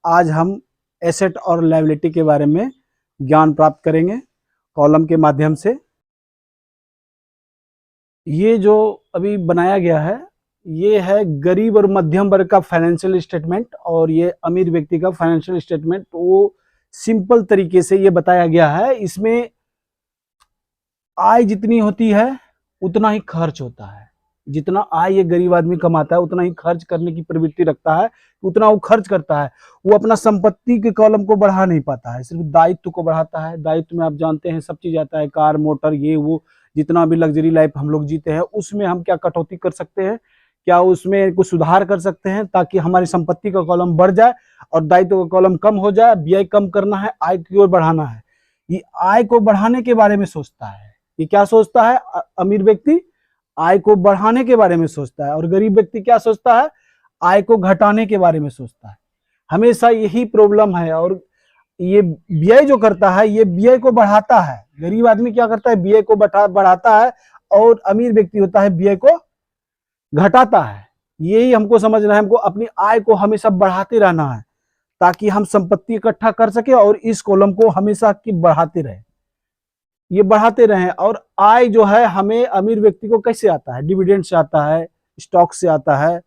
आज हम एसेट और लायबिलिटी के बारे में ज्ञान प्राप्त करेंगे कॉलम के माध्यम से। ये जो अभी बनाया गया है ये है गरीब और मध्यम वर्ग का फाइनेंशियल स्टेटमेंट और ये अमीर व्यक्ति का फाइनेंशियल स्टेटमेंट। वो सिंपल तरीके से ये बताया गया है। इसमें आय जितनी होती है उतना ही खर्च होता है। जितना आय ये गरीब आदमी कमाता है उतना ही खर्च करने की प्रवृत्ति रखता है, उतना वो खर्च करता है। वो अपना संपत्ति के कॉलम को बढ़ा नहीं पाता है, सिर्फ दायित्व को बढ़ाता है। दायित्व में आप जानते हैं सब चीज आता है, कार मोटर ये वो, जितना भी लग्जरी लाइफ हम लोग जीते हैं उसमें हम क्या कटौती कर सकते हैं, क्या उसमें कुछ सुधार कर सकते हैं ताकि हमारी संपत्ति का कॉलम बढ़ जाए और दायित्व का कॉलम कम हो जाए। व्यय कम करना है, आय की ओर बढ़ाना है। ये आय को बढ़ाने के बारे में सोचता है। ये क्या सोचता है? अमीर व्यक्ति आय को बढ़ाने के बारे में सोचता है और गरीब व्यक्ति क्या सोचता है? आय को घटाने के बारे में सोचता है। हमेशा यही प्रॉब्लम है। और ये व्यय जो करता है ये व्यय को बढ़ाता है। गरीब आदमी क्या करता है? व्यय को बढ़ाता है और अमीर व्यक्ति होता है व्यय को घटाता है। यही हमको समझना है। हमको अपनी आय को हमेशा बढ़ाते रहना है ताकि हम संपत्ति इकट्ठा कर सके और इस कॉलम को हमेशा की बढ़ाते रहे, ये बढ़ाते रहें। और आय जो है हमें अमीर व्यक्ति को कैसे आता है? डिविडेंड से आता है, स्टॉक से आता है,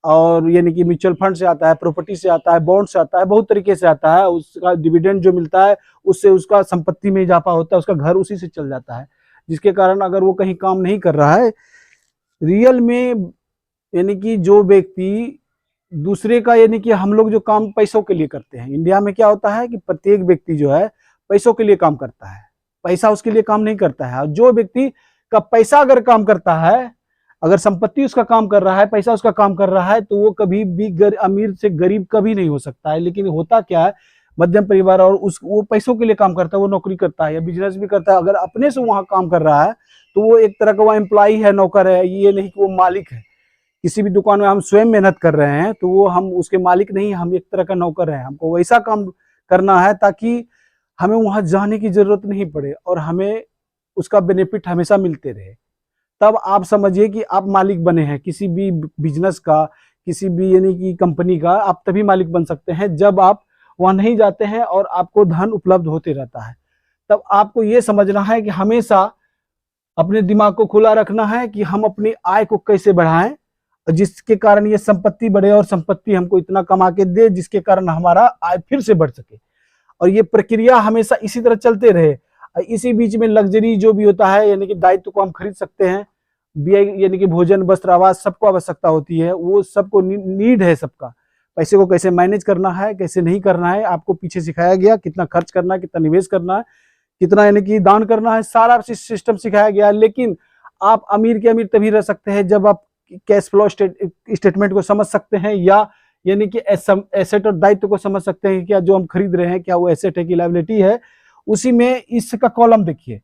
और यानी कि म्यूचुअल फंड से आता है, प्रॉपर्टी से आता है, बॉन्ड से आता है, बहुत तरीके से आता है। उसका डिविडेंड जो मिलता है उससे उसका संपत्ति में इजाफा होता है, उसका घर उसी से चल जाता है। जिसके कारण अगर वो कहीं काम नहीं कर रहा है रियल में, यानी कि जो व्यक्ति दूसरे का, यानी कि हम लोग जो काम पैसों के लिए करते हैं, इंडिया में क्या होता है कि प्रत्येक व्यक्ति जो है पैसों के लिए काम करता है, पैसा उसके लिए काम नहीं करता है। और जो व्यक्ति का पैसा अगर काम करता है, अगर संपत्ति उसका काम कर रहा है, पैसा उसका काम कर रहा है, तो वो कभी भी अमीर से गरीब कभी नहीं हो सकता है। लेकिन होता क्या है, मध्यम परिवार और वो पैसों के लिए काम करता है, वो नौकरी करता है या बिजनेस भी करता है। अगर अपने से वहां काम कर रहा है तो वो एक तरह का वो एम्प्लॉई है, नौकर है, ये नहीं कि वो मालिक है। किसी भी दुकान में हम स्वयं मेहनत कर रहे हैं तो वो हम उसके मालिक नहीं, हम एक तरह का नौकर है। हमको वैसा काम करना है ताकि हमें वहां जाने की जरूरत नहीं पड़े और हमें उसका बेनिफिट हमेशा मिलते रहे। तब आप समझिए कि आप मालिक बने हैं किसी भी बिजनेस का, किसी भी यानी कि कंपनी का। आप तभी मालिक बन सकते हैं जब आप वहां नहीं जाते हैं और आपको धन उपलब्ध होते रहता है। तब आपको ये समझना है कि हमेशा अपने दिमाग को खुला रखना है कि हम अपनी आय को कैसे बढ़ाएं जिसके कारण ये संपत्ति बढ़े और संपत्ति हमको इतना कमा के दे जिसके कारण हमारा आय फिर से बढ़ सके। और ये प्रक्रिया हमेशा इसी तरह चलते रहे। इसी बीच में लग्जरी जो भी होता है, यानी कि दायित्व को हम खरीद सकते हैं। यानी कि भोजन, वस्त्र, आवास सबको आवश्यकता होती है, वो सबको नीड है सबका। पैसे को कैसे मैनेज करना है, कैसे नहीं करना है, आपको पीछे सिखाया गया। कितना खर्च करना है, कितना निवेश करना है, कितना यानी कि दान करना है, सारा सिस्टम सिखाया गया है। लेकिन आप अमीर के अमीर तभी रह सकते हैं जब आप कैश फ्लो स्टेटमेंट को समझ सकते हैं, या यानी कि एसेट और दायित्व को समझ सकते हैं। क्या जो हम खरीद रहे हैं क्या वो एसेट है कि लायबिलिटी है। उसी में इसका कॉलम देखिए,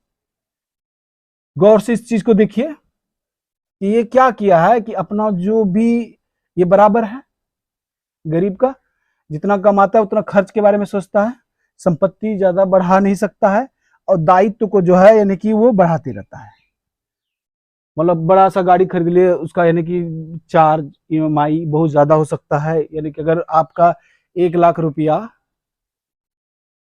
गौर से इस चीज को देखिए कि ये क्या किया है कि अपना जो भी ये बराबर है, गरीब का जितना कमाता है उतना खर्च के बारे में सोचता है, संपत्ति ज्यादा बढ़ा नहीं सकता है, और दायित्व को जो है यानी कि वो बढ़ाते रहता है। मतलब बड़ा सा गाड़ी खरीद लिए, उसका यानी कि चार्ज, ईएमआई बहुत ज्यादा हो सकता है। यानी कि अगर आपका 1 लाख रुपया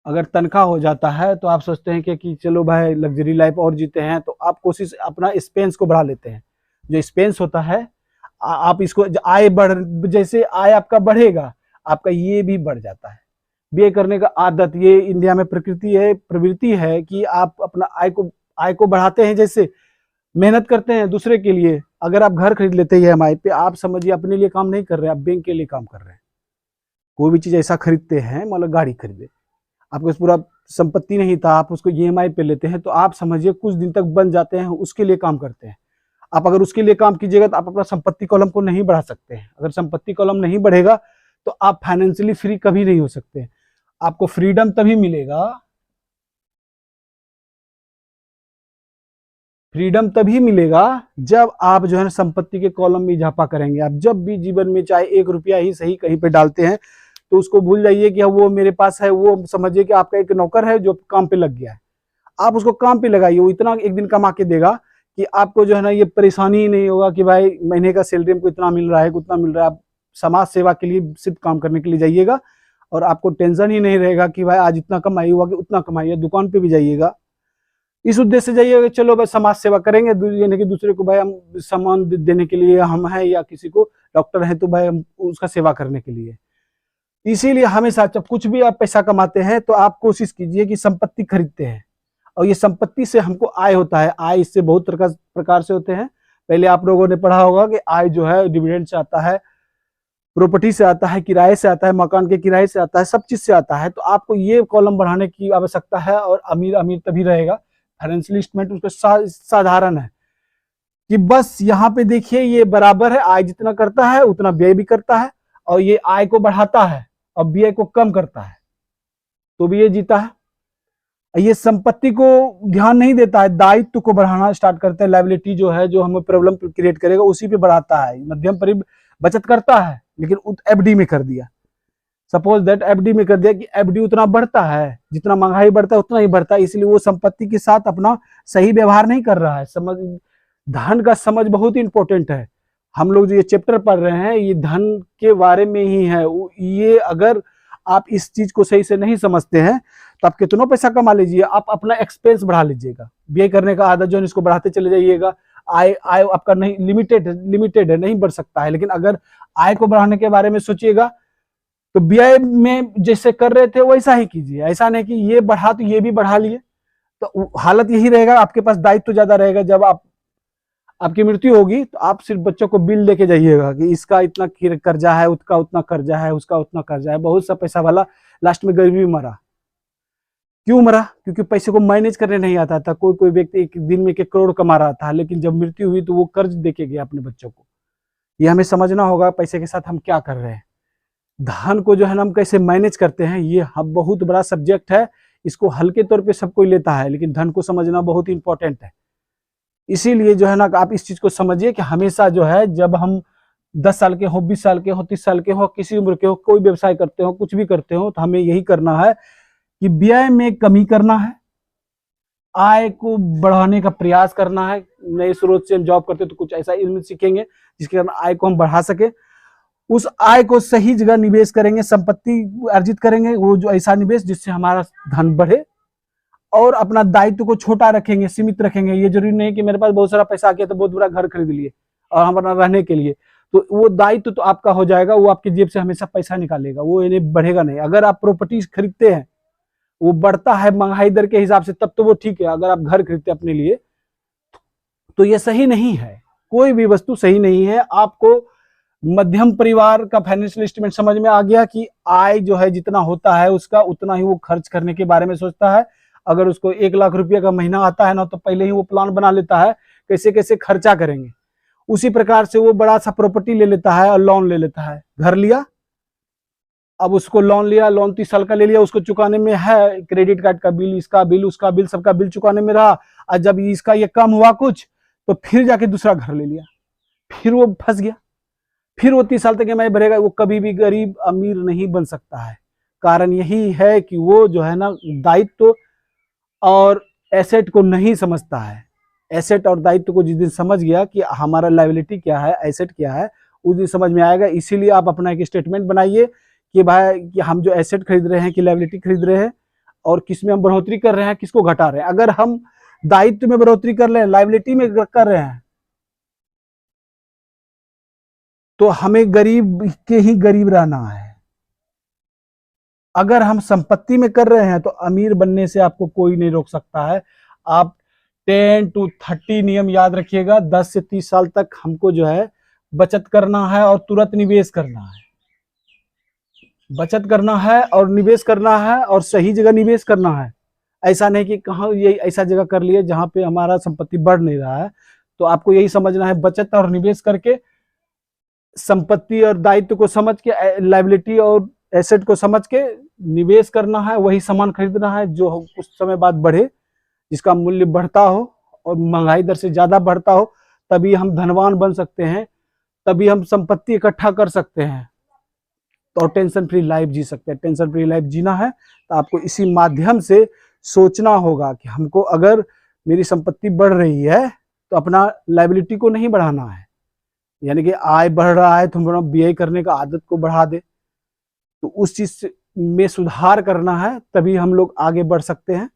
अगर तनख्वाह हो जाता है तो आप सोचते हैं कि चलो भाई लग्जरी लाइफ और जीते हैं, तो आप कोशिश अपना एक्सपेंस को बढ़ा लेते हैं। जो एक्सपेंस होता है आप इसको आय जैसे आय आपका बढ़ेगा आपका ये भी बढ़ जाता है। व्यय करने का आदत, ये इंडिया में प्रवृत्ति है कि आप अपना आय को बढ़ाते हैं। जैसे मेहनत करते हैं दूसरे के लिए, अगर आप घर खरीद लेते हैं ईएमआई पे, आप समझिए अपने लिए काम नहीं कर रहे हैं, आप बैंक के लिए काम कर रहे हैं। कोई भी चीज ऐसा खरीदते हैं, मतलब गाड़ी खरीदे, आपके पास पूरा संपत्ति नहीं था, आप उसको ईएमआई पे लेते हैं, तो आप समझिए कुछ दिन तक बन जाते हैं, उसके लिए काम करते हैं। आप अगर उसके लिए काम कीजिएगा तो आप अपना संपत्ति कॉलम को नहीं बढ़ा सकते हैं। अगर संपत्ति कॉलम नहीं बढ़ेगा तो आप फाइनेंशियली फ्री कभी नहीं हो सकते। आपको फ्रीडम तभी मिलेगा, फ्रीडम तभी मिलेगा जब आप जो है संपत्ति के कॉलम में इजाफा करेंगे। आप जब भी जीवन में चाहे 1 रुपया ही सही कहीं पे डालते हैं तो उसको भूल जाइए कि वो मेरे पास है, वो समझिए कि आपका एक नौकर है जो काम पे लग गया है। आप उसको काम पे लगाइए, वो इतना एक दिन कमा के देगा कि आपको जो है ना ये परेशानी ही नहीं होगा कि भाई महीने का सैलरी हमको इतना मिल रहा है, उतना मिल रहा है। आप समाज सेवा के लिए सिर्फ काम करने के लिए जाइएगा, और आपको टेंशन ही नहीं रहेगा कि भाई आज इतना कमाई हुआ कि उतना कमाई है। दुकान पे भी जाइएगा इस उद्देश्य से जाइएगा, चलो भाई समाज सेवा करेंगे, यानी कि दूसरे को भाई हम सामान देने के लिए हम हैं, या किसी को डॉक्टर है तो भाई हम उसका सेवा करने के लिए। इसीलिए हमेशा जब कुछ भी आप पैसा कमाते हैं तो आप कोशिश कीजिए कि संपत्ति खरीदते हैं, और ये संपत्ति से हमको आय होता है। आय इससे बहुत प्रकार से होते हैं। पहले आप लोगों ने पढ़ा होगा कि आय जो है डिविडेंड से आता है, प्रॉपर्टी से आता है, किराए से आता है, मकान के किराए से आता है, सब चीज से आता है। तो आपको ये कॉलम बढ़ाने की आवश्यकता है, और अमीर अमीर तभी रहेगा। फाइनेंशियल स्टेटमेंट उसका साधारण है कि बस यहाँ पे देखिए ये बराबर है, आय जितना करता है उतना व्यय भी करता है, और ये आय को बढ़ाता है और व्यय को कम करता है, तो भी ये जीता है। ये संपत्ति को ध्यान नहीं देता है, दायित्व को बढ़ाना स्टार्ट करता है। लायबिलिटी जो है, जो हमें प्रॉब्लम क्रिएट करेगा, उसी पे बढ़ाता है। मध्यम परिवार बचत करता है लेकिन एफडी में कर दिया, सपोज दैट एफडी में कर दिया कि एफडी उतना बढ़ता है, जितना महंगाई बढ़ता है उतना ही बढ़ता है, इसलिए वो संपत्ति के साथ अपना सही व्यवहार नहीं कर रहा है। समझ, धन का समझ बहुत इंपॉर्टेंट है। हम लोग जो ये चैप्टर पढ़ रहे हैं ये धन के बारे में ही है। ये अगर आप इस चीज को सही से नहीं समझते हैं तो आप कितना पैसा कमा लीजिए, आप अपना एक्सपेंस बढ़ा लीजिएगा, व्यय करने का आदत जो है इसको बढ़ाते चले जाइएगा। आय आपका नहीं लिमिटेड है, नहीं बढ़ सकता है। लेकिन अगर आय को बढ़ाने के बारे में सोचिएगा तो व्यय में जैसे कर रहे थे वैसा ही कीजिए। ऐसा नहीं कि ये बढ़ा तो ये भी बढ़ा लिए, तो हालत यही रहेगा, आपके पास दायित्व ज्यादा रहेगा। जब आपकी मृत्यु होगी तो आप सिर्फ बच्चों को बिल लेके जाइएगा कि इसका इतना कर्जा है, उसका उतना कर्जा है, उसका उतना कर्जा है। बहुत सा पैसा वाला लास्ट में गरीबी मरा। क्यों मरा? क्योंकि पैसे को मैनेज करने नहीं आता था। कोई व्यक्ति एक दिन में 1 करोड़ कमा रहा था, लेकिन जब मृत्यु हुई तो वो कर्ज देके गया अपने बच्चों को। ये हमें समझना होगा पैसे के साथ हम क्या कर रहे हैं, धन को जो है ना हम कैसे मैनेज करते हैं। ये बहुत बड़ा सब्जेक्ट है, इसको हल्के तौर पे सब कोई लेता है, लेकिन धन को समझना बहुत इंपॉर्टेंट है। इसीलिए जो है ना आप इस चीज को समझिए कि हमेशा जो है जब हम 10 साल के हो, 20 साल के हो, 30 साल के हो, किसी उम्र के हो, कोई व्यवसाय करते हो, कुछ भी करते हो, तो हमें यही करना है कि व्यय में कमी करना है, आय को बढ़ाने का प्रयास करना है। नए स्रोत से हम जॉब करते तो कुछ ऐसा इल्म सीखेंगे जिसके कारण आय को हम बढ़ा सके। उस आय को सही जगह निवेश करेंगे, संपत्ति अर्जित करेंगे, वो जो ऐसा निवेश जिससे हमारा धन बढ़े, और अपना दायित्व को छोटा रखेंगे, सीमित रखेंगे। ये जरूरी नहीं कि मेरे पास बहुत सारा पैसा आ गया तो बहुत बड़ा घर खरीद लिए और हमारा रहने के लिए, तो वो दायित्व तो आपका हो जाएगा, वो आपकी जेब से हमेशा पैसा निकालेगा, वो इन्हें बढ़ेगा नहीं। अगर आप प्रॉपर्टी खरीदते हैं वो बढ़ता है महंगाई दर के हिसाब से, तब तो वो ठीक है। अगर आप घर खरीदते अपने लिए तो ये सही नहीं है, कोई भी वस्तु सही नहीं है। आपको मध्यम परिवार का फाइनेंशियल स्टेटमेंट समझ में आ गया कि आय जो है जितना होता है उसका उतना ही वो खर्च करने के बारे में सोचता है। अगर उसको 1 लाख रुपया का महीना आता है ना, तो पहले ही वो प्लान बना लेता है कैसे कैसे खर्चा करेंगे। उसी प्रकार से वो बड़ा सा प्रॉपर्टी ले लेता है और लोन ले लेता है। घर लिया, अब उसको लोन लिया, लोन 30 साल का ले लिया, उसको चुकाने में है क्रेडिट कार्ड का बिल, इसका बिल, उसका बिल, सबका बिल चुकाने में रहा। और जब इसका ये कम हुआ कुछ, तो फिर जाके दूसरा घर ले लिया, फिर वो फंस गया। फिर वो 30 साल तक EMI भरेगा। वो कभी भी गरीब अमीर नहीं बन सकता है। कारण यही है कि वो जो है ना दायित्व और एसेट को नहीं समझता है। एसेट और दायित्व को जिस दिन समझ गया कि हमारा लायबिलिटी क्या है, एसेट क्या है, उस दिन समझ में आएगा। इसीलिए आप अपना एक स्टेटमेंट बनाइए कि भाई कि हम जो एसेट खरीद रहे हैं कि लायबिलिटी खरीद रहे हैं, और किसमें हम बढ़ोतरी कर रहे हैं, किसको घटा रहे हैं। अगर हम दायित्व में बढ़ोतरी कर रहे हैं, लायबिलिटी में कर रहे हैं, तो हमें गरीब के ही गरीब रहना है। अगर हम संपत्ति में कर रहे हैं तो अमीर बनने से आपको कोई नहीं रोक सकता है। आप 10 to 30 नियम याद रखिएगा। 10 से 30 साल तक हमको जो है बचत करना है और तुरंत निवेश करना है। बचत करना है और निवेश करना है, और सही जगह निवेश करना है। ऐसा नहीं कि कहाँ ये ऐसा जगह कर लिए जहां पे हमारा संपत्ति बढ़ नहीं रहा है। तो आपको यही समझना है, बचत और निवेश करके, संपत्ति और दायित्व को समझ के, लायबिलिटी और एसेट को समझ के निवेश करना है। वही सामान खरीदना है जो कुछ समय बाद बढ़े, जिसका मूल्य बढ़ता हो और महंगाई दर से ज्यादा बढ़ता हो। तभी हम धनवान बन सकते हैं, तभी हम संपत्ति इकट्ठा कर सकते हैं, और टेंशन फ्री लाइफ जी सकते हैं। टेंशन फ्री लाइफ जीना है तो आपको इसी माध्यम से सोचना होगा कि हमको अगर मेरी संपत्ति बढ़ रही है तो अपना लायबिलिटी को नहीं बढ़ाना है। यानी कि आय बढ़ रहा है तो हम व्यय करने का आदत को बढ़ा दे। तो उस चीज से में सुधार करना है, तभी हम लोग आगे बढ़ सकते हैं।